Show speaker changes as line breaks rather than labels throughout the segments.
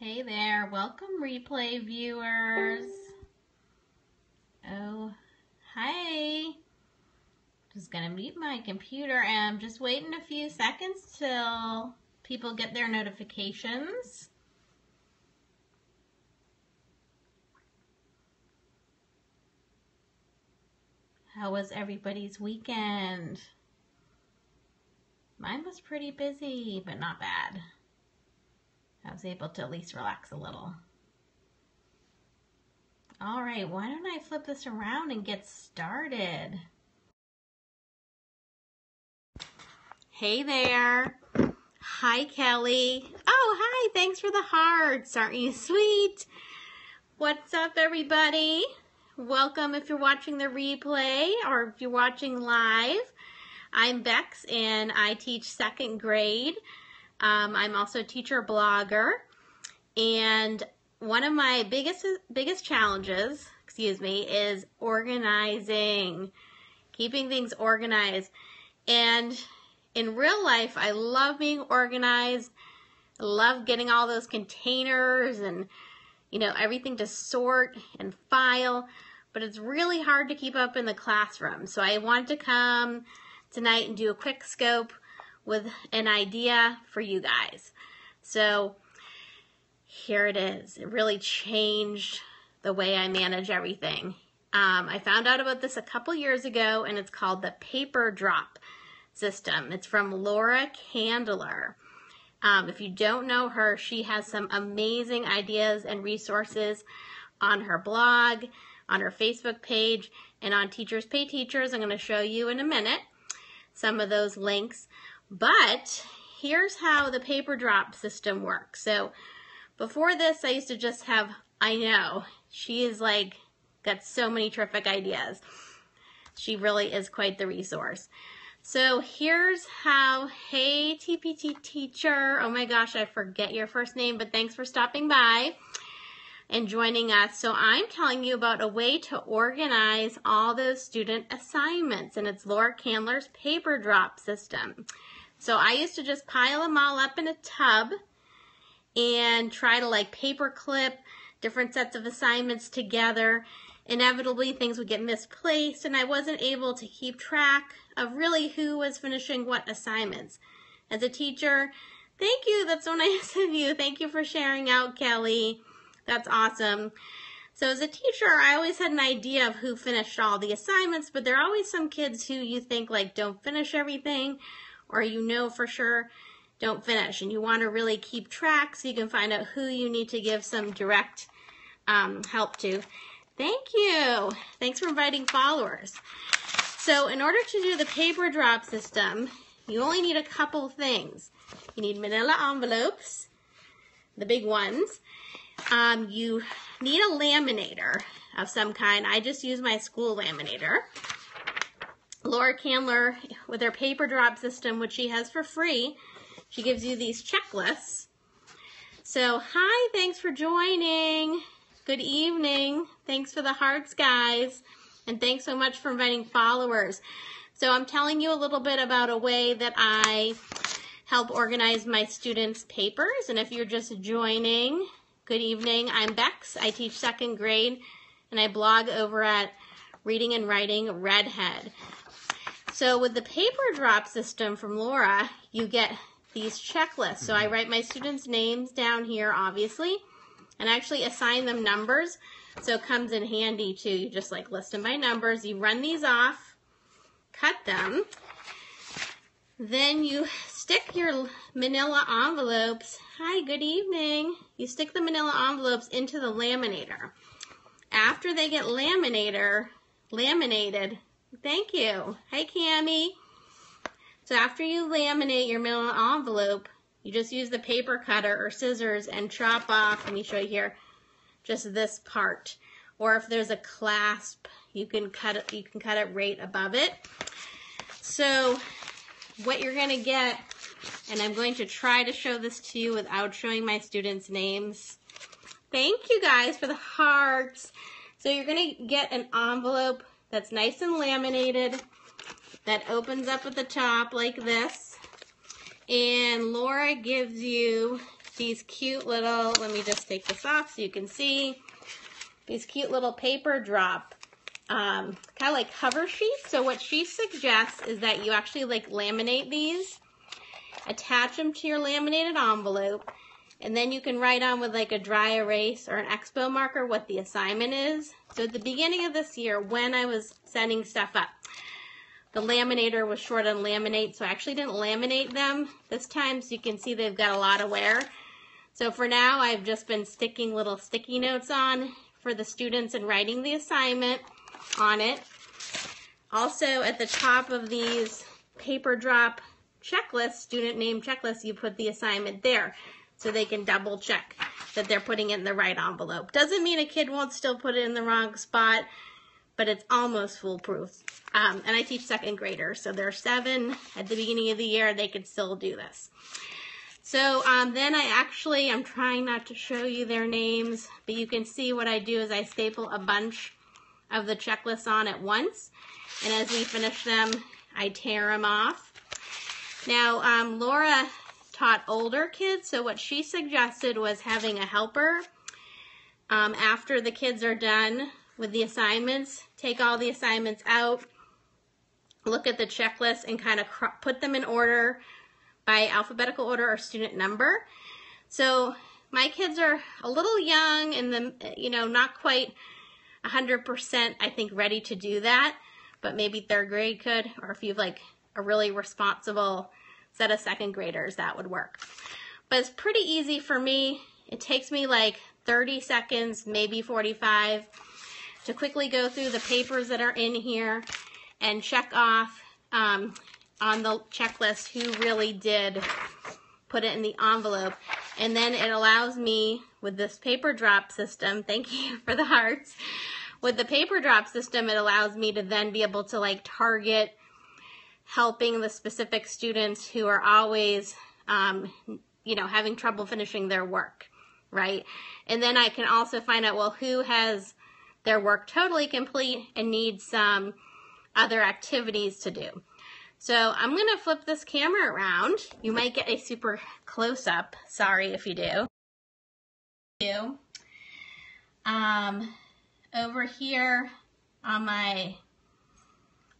Hey there, welcome replay viewers. Oh, hi. Just gonna mute my computer and I'm just waiting a few seconds till people get their notifications. How was everybody's weekend? Mine was pretty busy, but not bad. I was able to at least relax a little. All right, why don't I flip this around and get started? Hey there. Hi, Kelly. Oh, hi, thanks for the hearts. Aren't you sweet? What's up, everybody? Welcome if you're watching the replay or if you're watching live. I'm Bex and I teach second grade. I'm also a teacher blogger, and one of my biggest challenges, is organizing, keeping things organized. And in real life, I love being organized. I love getting all those containers and, everything to sort and file, but it's really hard to keep up in the classroom. So I wanted to come tonight and do a quick scope with an idea for you guys. So here it is. It really changed the way I manage everything. I found out about this a couple years ago, and it's called the paper drop system. It's from Laura Candler. If you don't know her, she has some amazing ideas and resources on her blog, on her Facebook page, and on Teachers Pay Teachers. I'm going to show you in a minute some of those links. But here's how the paper drop system works. So before this, I used to just have, she is got so many terrific ideas. She really is quite the resource. So here's how, hey TPT teacher, oh my gosh, I forget your first name, but thanks for stopping by and joining us. So I'm telling you about a way to organize all those student assignments, and it's Laura Candler's paper drop system. So I used to just pile them all up in a tub and try to paper clip different sets of assignments together. Inevitably, things would get misplaced, and I wasn't able to keep track of really who was finishing what assignments. As a teacher, thank you. That's so nice of you. Thank you for sharing out, Kelly. That's awesome. So as a teacher, I always had an idea of who finished all the assignments, but there are always some kids who you think don't finish everything, or for sure don't finish, and you want to really keep track so you can find out who you need to give some direct help to. Thank you. Thanks for inviting followers. So in order to do the paper drop system, you only need a couple things. You need manila envelopes, the big ones. You need a laminator of some kind. I just use my school laminator. Laura Candler, with her paper drop system, which she has for free, she gives you these checklists. So, hi, thanks for joining. Good evening. Thanks for the hearts, guys. And thanks so much for inviting followers. So I'm telling you a little bit about a way that I help organize my students' papers. And if you're just joining, good evening. I'm Bex. I teach second grade, and I blog over at Reading and Writing Redhead. So with the paper drop system from Laura, you get these checklists. So I write my students' names down here, obviously, and actually assign them numbers. So it comes in handy too. You just list them by numbers. You run these off, cut them. Then you stick your manila envelopes. Hi, good evening. You stick the manila envelopes into the laminator. After they get laminated, thank you. Hi, Cammie. So after you laminate your manila envelope, you just use the paper cutter or scissors and chop off, let me show you here, just this part. Or if there's a clasp, you can cut it right above it. So what you're going to get, and I'm going to try to show this to you without showing my students' names. Thank you guys for the hearts. So you're going to get an envelope that's nice and laminated, that opens up at the top like this. And Laura gives you these cute little, let me just take this off so you can see, these cute little paper drop, kind of like cover sheets. So what she suggests is that you actually like laminate these, attach them to your laminated envelope, and then you can write on with like a dry erase or an expo marker what the assignment is. So at the beginning of this year, when I was setting stuff up, the laminator was short on laminate, so I actually didn't laminate them this time, so you can see they've got a lot of wear. So for now, I've just been sticking little sticky notes on for the students and writing the assignment on it. Also, at the top of these paper drop checklists, student name checklists, you put the assignment there, so they can double check that they're putting it in the right envelope. Doesn't mean a kid won't still put it in the wrong spot, but it's almost foolproof. And I teach second graders, so they're 7 at the beginning of the year, they could still do this. So then I'm trying not to show you their names, but you can see what I do is I staple a bunch of the checklists on at once, and as we finish them, I tear them off. Now, Laura taught older kids, so what she suggested was having a helper after the kids are done with the assignments, take all the assignments out, look at the checklist, and kind of put them in order by alphabetical order or student number. So my kids are a little young and not quite 100%, I think, ready to do that, but maybe third grade could, or if you've like a really responsible set of second graders, that would work. But it's pretty easy for me. It takes me like 30 seconds, maybe 45, to quickly go through the papers that are in here and check off on the checklist who really did put it in the envelope. And then it allows me, with this paper drop system, thank you for the hearts, with the paper drop system, it allows me to then be able to like target helping the specific students who are always, having trouble finishing their work, right? And then I can also find out, well, who has their work totally complete and needs some other activities to do. So I'm going to flip this camera around. You might get a super close-up. Sorry if you do. Over here on my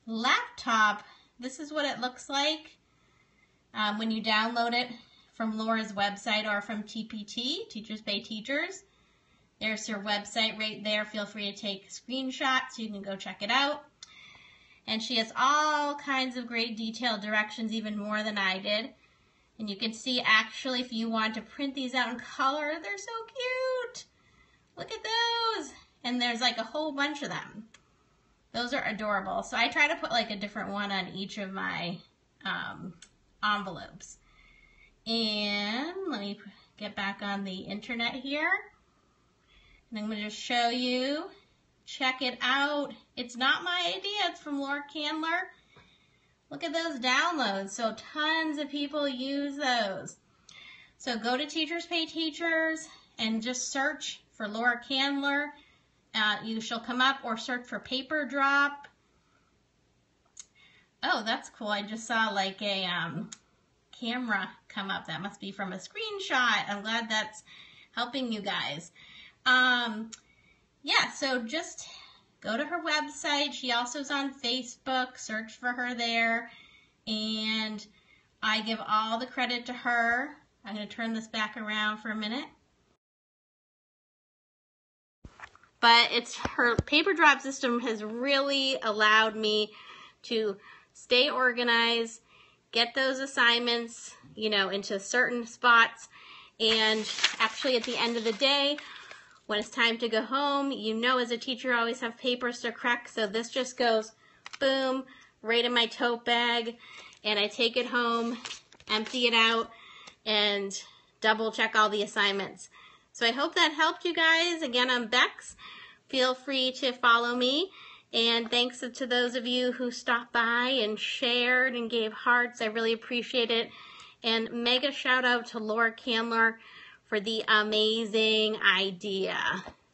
laptop, this is what it looks like when you download it from Laura's website or from TPT, Teachers Pay Teachers. There's her website right there. Feel free to take screenshots so you can go check it out. And she has all kinds of great detailed directions, even more than I did. And you can see, actually, if you want to print these out in color, they're so cute. Look at those. And there's like a whole bunch of them. Those are adorable. So I try to put like a different one on each of my envelopes. And let me get back on the internet here. And I'm going to just show you. Check it out. It's not my idea. It's from Laura Candler. Look at those downloads. So tons of people use those. So go to Teachers Pay Teachers and just search for Laura Candler. She'll come up, or search for paper drop. Oh, that's cool. I just saw like a camera come up. That must be from a screenshot. I'm glad that's helping you guys. Yeah, so just go to her website. She also is on Facebook. Search for her there. And I give all the credit to her. I'm going to turn this back around for a minute. But it's her paper drop system has really allowed me to stay organized, get those assignments, into certain spots. And actually at the end of the day, when it's time to go home, as a teacher, I always have papers to correct. So this just goes, boom, right in my tote bag. And I take it home, empty it out, and double check all the assignments. So I hope that helped you guys. Again, I'm Bex. Feel free to follow me. And thanks to those of you who stopped by and shared and gave hearts. I really appreciate it. And mega shout out to Laura Candler for the amazing idea.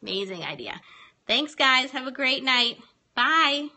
Amazing idea. Thanks, guys. Have a great night. Bye.